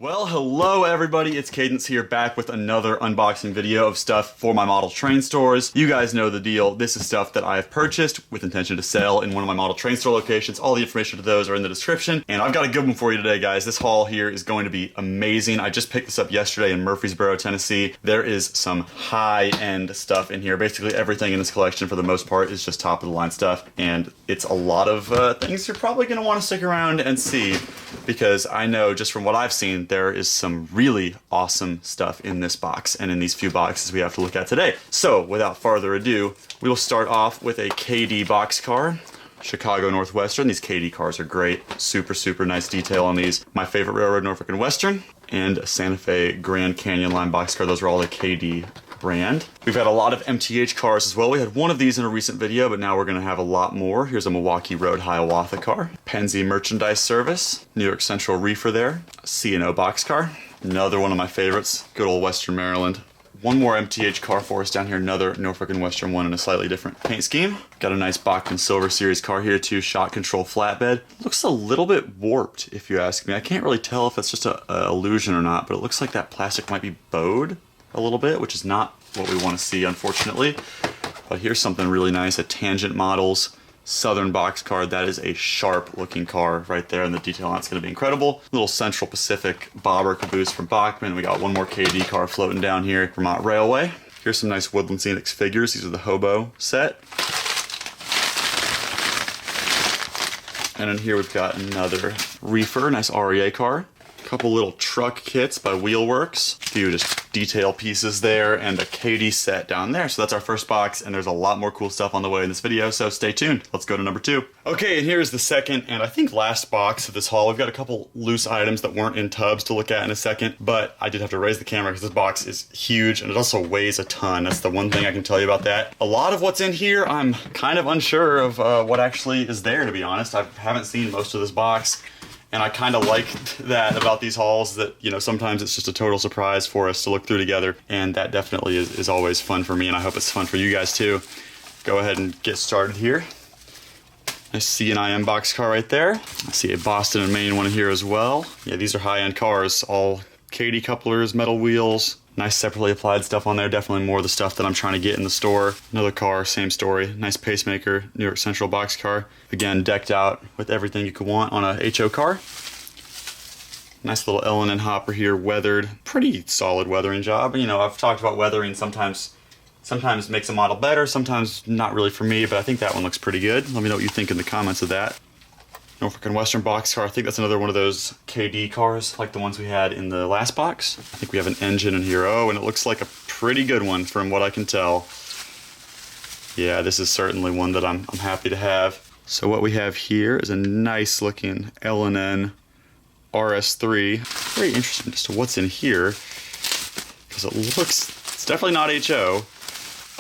Well, hello everybody, it's Cadence here, back with another unboxing video of stuff for my model train stores. You guys know the deal. This is stuff that I have purchased with intention to sell in one of my model train store locations. All the information to those are in the description, and I've got a good one for you today, guys. This haul here is going to be amazing. I just picked this up yesterday in Murfreesboro, Tennessee. There is some high-end stuff in here. Basically everything in this collection, for the most part, is just top-of-the-line stuff, and it's a lot of things you're probably going to want to stick around and see, because I know just from what I've seen, there is some really awesome stuff in this box and in these few boxes we have to look at today. So without further ado, we will start off with a KD boxcar. Chicago Northwestern. These KD cars are great. Super nice detail on these. My favorite railroad, Norfolk and Western, and a Santa Fe Grand Canyon line boxcar. Those are all the KD brand. We've had a lot of MTH cars as well. We had one of these in a recent video, but now we're gonna have a lot more. Here's a Milwaukee Road Hiawatha car. Penzi Merchandise Service. New York Central Reefer there. C&O boxcar. Another one of my favorites. Good old Western Maryland. One more MTH car for us down here, another Norfolk and Western one in a slightly different paint scheme. Got a nice Bachmann Silver Series car here too, shot control flatbed. Looks a little bit warped if you ask me. I can't really tell if that's just a illusion or not, but it looks like that plastic might be bowed a little bit, which is not what we want to see, unfortunately. But here's something really nice, a Tangent Models Southern boxcar. That is a sharp looking car right there, and the detail on it's going to be incredible. Little Central Pacific bobber caboose from Bachmann. We got one more KD car floating down here, Vermont Railway. Here's some nice Woodland Scenics figures. These are the Hobo set. And in here we've got another Reefer, nice REA car. Couple little truck kits by Wheelworks. A few just detail pieces there, and a KD set down there. So that's our first box, and there's a lot more cool stuff on the way in this video, so stay tuned. Let's go to number 2. Okay, and here's the second and I think last box of this haul. We've got a couple loose items that weren't in tubs to look at in a second, but I did have to raise the camera because this box is huge and it also weighs a ton. That's the one thing I can tell you about that. A lot of what's in here, I'm kind of unsure of what actually is there, to be honest. I haven't seen most of this box. And I kind of like that about these hauls, that, you know, sometimes it's just a total surprise for us to look through together. And that definitely is always fun for me, and I hope it's fun for you guys too. Go ahead and get started here. Nice C&IM boxcar right there. I see a Boston and Maine one here as well. Yeah, these are high-end cars, all KD couplers, metal wheels. Nice separately applied stuff on there, definitely more of the stuff that I'm trying to get in the store. Another car, same story. Nice pacemaker, New York Central boxcar. Again, decked out with everything you could want on a HO car. Nice little L&N hopper here, weathered. Pretty solid weathering job. You know, I've talked about weathering sometimes makes a model better, sometimes not really for me, but I think that one looks pretty good. Let me know what you think in the comments of that. Norfolk and Western boxcar. I think that's another one of those KD cars like the ones we had in the last box. I think we have an engine in here. Oh, and it looks like a pretty good one from what I can tell. Yeah, this is certainly one that I'm happy to have. So what we have here is a nice looking L&N RS3. Very interesting as to what's in here, because it's definitely not HO.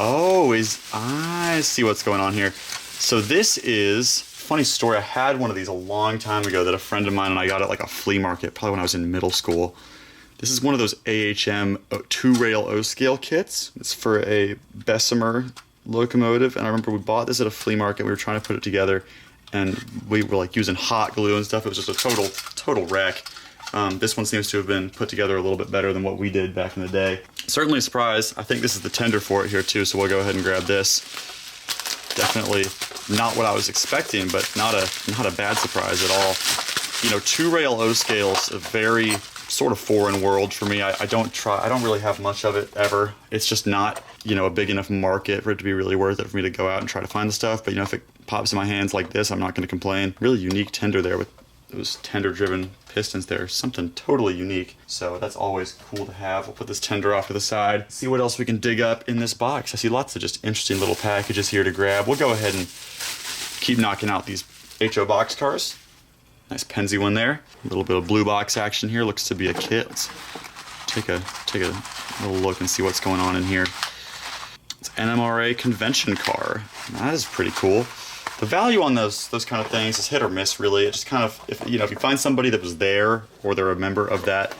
Oh, I see what's going on here. So this is, funny story, I had one of these a long time ago that a friend of mine and I got at like a flea market, probably when I was in middle school. This is one of those AHM 2-rail O-scale kits. It's for a Bessemer locomotive, and I remember we bought this at a flea market. We were trying to put it together, and we were like using hot glue and stuff. It was just a total wreck. This one seems to have been put together a little bit better than what we did back in the day. Certainly a surprise. I think this is the tender for it here too, so we'll go ahead and grab this. Definitely not what I was expecting, but not a bad surprise at all. You know, 2-rail O-scales, a very sort of foreign world for me. I don't really have much of it ever. It's just not, you know, a big enough market for it to be really worth it for me to go out and try to find the stuff. But you know, if it pops in my hands like this, I'm not going to complain. Really unique tender there with those tender-driven pistons there. Something totally unique. So that's always cool to have. We'll put this tender off to the side. See what else we can dig up in this box. I see lots of just interesting little packages here to grab. We'll go ahead and keep knocking out these HO boxcars. Nice Penzi one there. A little bit of blue box action here. Looks to be a kit. Let's take a little look and see what's going on in here. It's NMRA convention car. That is pretty cool. The value on those kind of things is hit or miss, really. It just kind of, if you find somebody that was there, or they're a member of that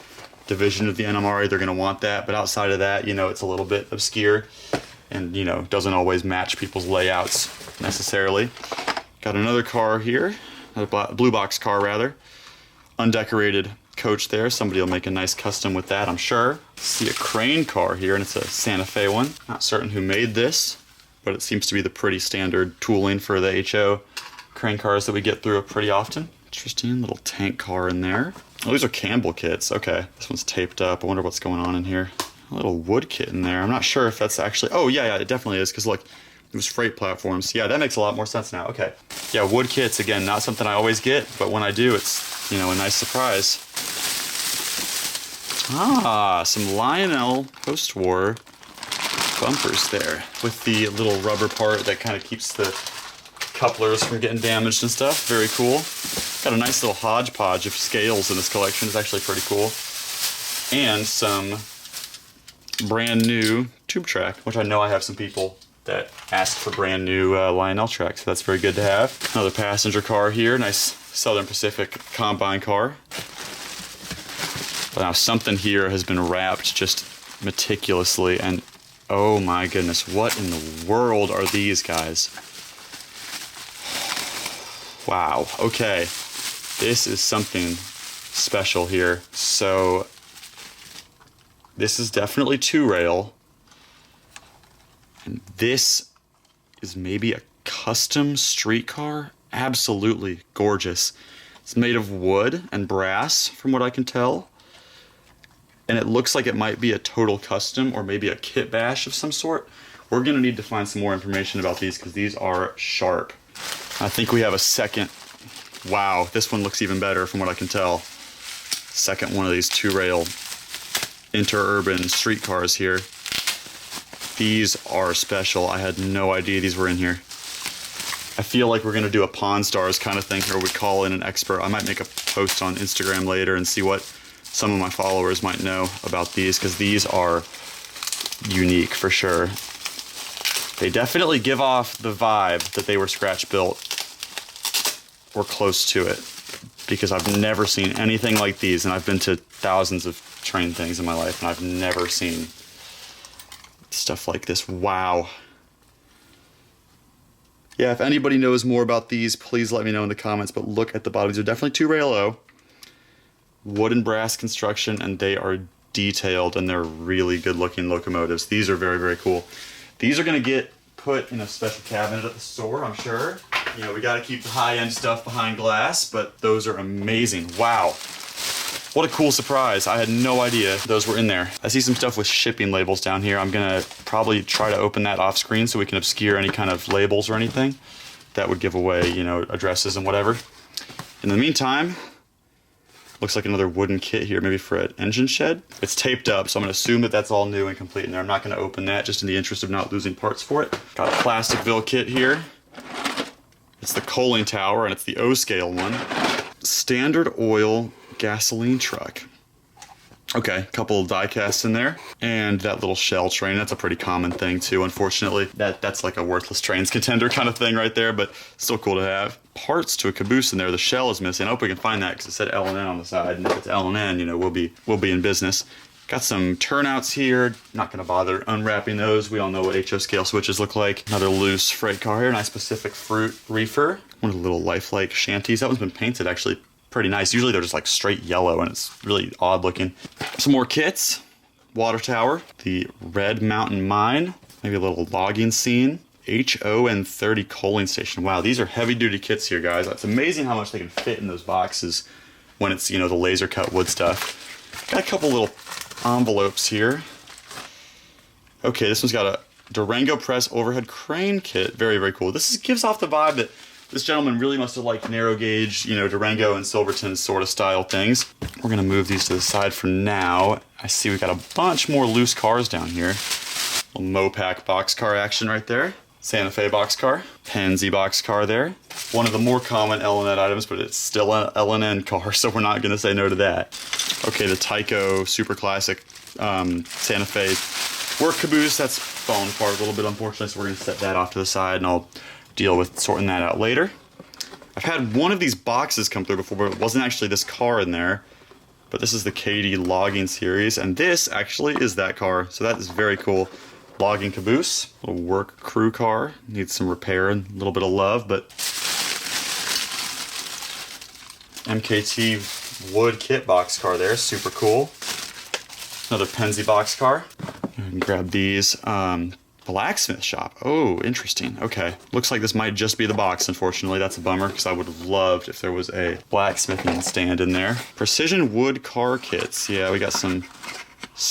division of the NMRA, they're going to want that. But outside of that, you know, it's a little bit obscure, and you know, doesn't always match people's layouts necessarily. Got another car here, another blue box car rather, undecorated coach there. Somebody will make a nice custom with that, I'm sure. See a crane car here, and it's a Santa Fe one. Not certain who made this, but it seems to be the pretty standard tooling for the HO crane cars that we get through pretty often. Interesting little tank car in there. Oh, these are Campbell kits. Okay, this one's taped up. I wonder what's going on in here. A little wood kit in there. I'm not sure if that's actually... Oh, yeah, it definitely is, because look, it was freight platforms. Yeah, that makes a lot more sense now. Okay. Yeah, wood kits, again, not something I always get, but when I do, it's, you know, a nice surprise. Ah, some Lionel post-war bumpers there with the little rubber part that kind of keeps the couplers from getting damaged and stuff. Very cool. Got a nice little hodgepodge of scales in this collection. It's actually pretty cool. And some brand new tube track, which I know I have some people that ask for brand new Lionel tracks, so that's very good to have. Another passenger car here, nice Southern Pacific combine car. But now something here has been wrapped just meticulously, and oh my goodness, what in the world are these guys? Wow, okay. This is something special here. So this is definitely 2-rail. And this is maybe a custom streetcar. Absolutely gorgeous. It's made of wood and brass, from what I can tell. And it looks like it might be a total custom or maybe a kit bash of some sort. We're gonna need to find some more information about these because these are sharp. I think we have a second. Wow, this one looks even better from what I can tell. Second one of these 2-rail interurban streetcars here. These are special. I had no idea these were in here. I feel like we're gonna do a Pawn Stars kind of thing here. We call in an expert. I might make a post on Instagram later and see what some of my followers might know about these, because these are unique for sure. They definitely give off the vibe that they were scratch built or close to it, because I've never seen anything like these, and I've been to thousands of train things in my life, and I've never seen stuff like this. Wow. Yeah, if anybody knows more about these, please let me know in the comments, but look at the bottom. These are definitely 2-rail wood and brass construction, and they are detailed, and they're really good looking locomotives. These are very, very cool. These are gonna get put in a special cabinet at the store, I'm sure. You know, we gotta keep the high-end stuff behind glass, but those are amazing. Wow. What a cool surprise. I had no idea those were in there. I see some stuff with shipping labels down here. I'm gonna probably try to open that off screen so we can obscure any kind of labels or anything that would give away, you know, addresses and whatever. In the meantime, looks like another wooden kit here, maybe for an engine shed. It's taped up, so I'm gonna assume that that's all new and complete in there. I'm not gonna open that just in the interest of not losing parts for it. Got a Plasticville kit here. It's the coaling tower, and it's the O-scale one. Standard oil gasoline truck. Okay, a couple of die casts in there. And that little shell train, that's a pretty common thing too, unfortunately. That's like a worthless trains contender kind of thing right there, but still cool to have. Parts to a caboose in there, the shell is missing. I hope we can find that because it said L&N on the side, and if it's L&N, you know, we'll be in business. Got some turnouts here. Not gonna bother unwrapping those. We all know what HO scale switches look like. Another loose freight car here, nice Pacific Fruit reefer. One of the little lifelike shanties. That one's been painted actually pretty nice. Usually they're just like straight yellow and it's really odd looking. Some more kits. Water tower, the Red Mountain Mine, maybe a little logging scene. HO&30 coaling station. Wow, these are heavy duty kits here, guys. It's amazing how much they can fit in those boxes when it's, you know, the laser cut wood stuff. Got a couple little envelopes here. Okay, this one's got a Durango Press overhead crane kit. Very, very cool. This gives off the vibe that this gentleman really must have liked narrow gauge, you know, Durango and Silverton sort of style things. We're gonna move these to the side for now. I see we got a bunch more loose cars down here. Little Mopac boxcar action right there. Santa Fe boxcar. Pennsy boxcar there. One of the more common L&N items, but it's still an L&N car, so we're not gonna say no to that. Okay, the Tyco super classic Santa Fe work caboose. That's falling apart a little bit, unfortunately, so we're gonna set that off to the side, and I'll deal with sorting that out later. I've had one of these boxes come through before, but it wasn't actually this car in there. But this is the Katy logging series, and this actually is that car, so that is very cool. Logging caboose, little work crew car, needs some repair and a little bit of love, but MKT wood kit boxcar there, super cool. Another Penzi boxcar. You can grab these. Blacksmith shop. Oh, interesting. Okay. Looks like this might just be the box, unfortunately. That's a bummer because I would have loved if there was a blacksmithing stand in there. Precision wood car kits. Yeah, we got some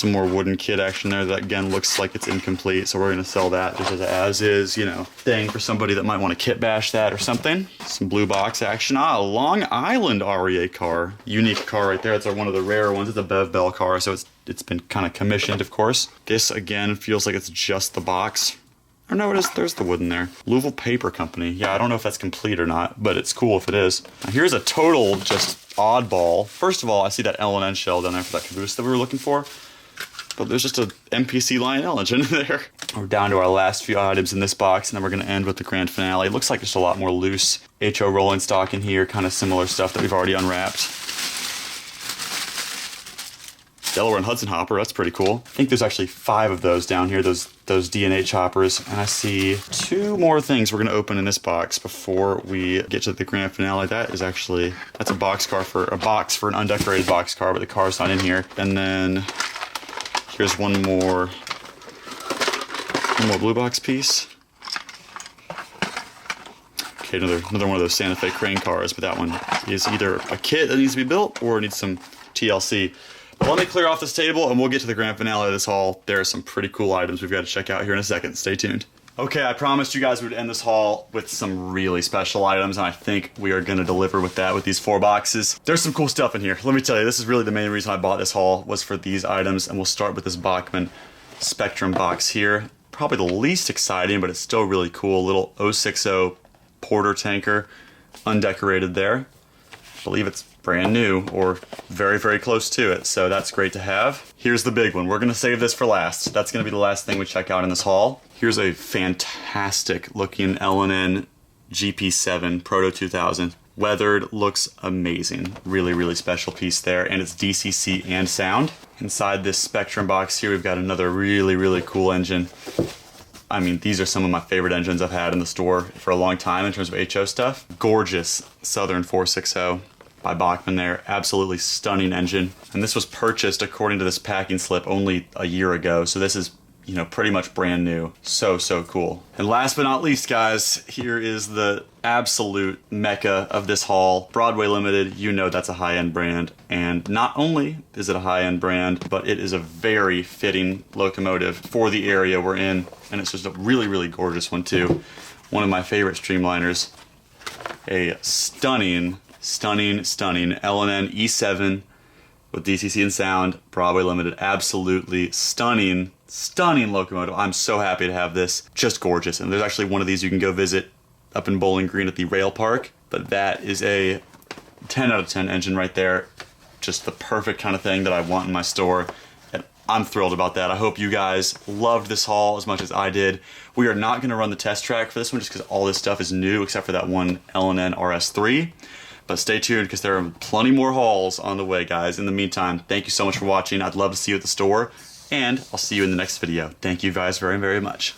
more wooden kit action there. That again looks like it's incomplete, so we're going to sell that just as a as-is, you know, thing for somebody that might want to kit bash that or something. Some blue box action. Ah, a Long Island REA car. Unique car right there. It's one of the rare ones. It's a Bev Bell car, so it's been kind of commissioned, of course. This, again, feels like it's just the box. Or no, it is. There's the wood in there. Louisville Paper Company. Yeah, I don't know if that's complete or not, but it's cool if it is. Now, here's a total just oddball. First of all, I see that L&N shell down there for that caboose that we were looking for. But there's just a MPC Lionel engine there. We're down to our last few items in this box, and then we're going to end with the grand finale. It looks like just a lot more loose HO rolling stock in here, kind of similar stuff that we've already unwrapped. Delaware and Hudson hopper, that's pretty cool. I think there's actually 5 of those down here, those D&H hoppers. And I see 2 more things we're gonna open in this box before we get to the grand finale. That's a box for an undecorated box car, but the car's not in here. And then here's one more blue box piece. Okay, another one of those Santa Fe crane cars, but that one is either a kit that needs to be built or it needs some TLC. But let me clear off this table and we'll get to the grand finale of this haul. There are some pretty cool items we've got to check out here in a second. Stay tuned. Okay, I promised you guys we would end this haul with some really special items, and I think we are going to deliver with that with these 4 boxes. There's some cool stuff in here. Let me tell you, this is really the main reason I bought this haul was for these items, and we'll start with this Bachmann Spectrum box here. Probably the least exciting, but it's still really cool. Little 060 Porter tanker, undecorated there. I believe it's brand new or very, very close to it, so that's great to have. Here's the big one. We're going to save this for last. That's going to be the last thing we check out in this haul. Here's a fantastic looking L&N GP7 Proto 2000. Weathered, looks amazing. Really, really special piece there, and it's DCC and sound. Inside this Spectrum box here, we've got another really, really cool engine. I mean, these are some of my favorite engines I've had in the store for a long time in terms of HO stuff. Gorgeous Southern 460 by Bachmann there. Absolutely stunning engine. And this was purchased, according to this packing slip, only a year ago. So this is, you know, pretty much brand new. So, so cool. And last but not least, guys, here is the absolute mecca of this haul. Broadway Limited, you know that's a high-end brand. And not only is it a high-end brand, but it is a very fitting locomotive for the area we're in. And it's just a really, really gorgeous one too. One of my favorite streamliners. A stunning L&N E7 with DCC and sound, Broadway Limited. Absolutely stunning locomotive. I'm so happy to have this. Just gorgeous. And there's actually one of these you can go visit up in Bowling Green at the rail park. But that is a 10 out of 10 engine right there. Just the perfect kind of thing that I want in my store. And I'm thrilled about that. I hope you guys loved this haul as much as I did. We are not going to run the test track for this one just because all this stuff is new except for that one L&N RS3. But stay tuned because there are plenty more hauls on the way, guys. In the meantime, thank you so much for watching. I'd love to see you at the store, and I'll see you in the next video. Thank you guys very, very much.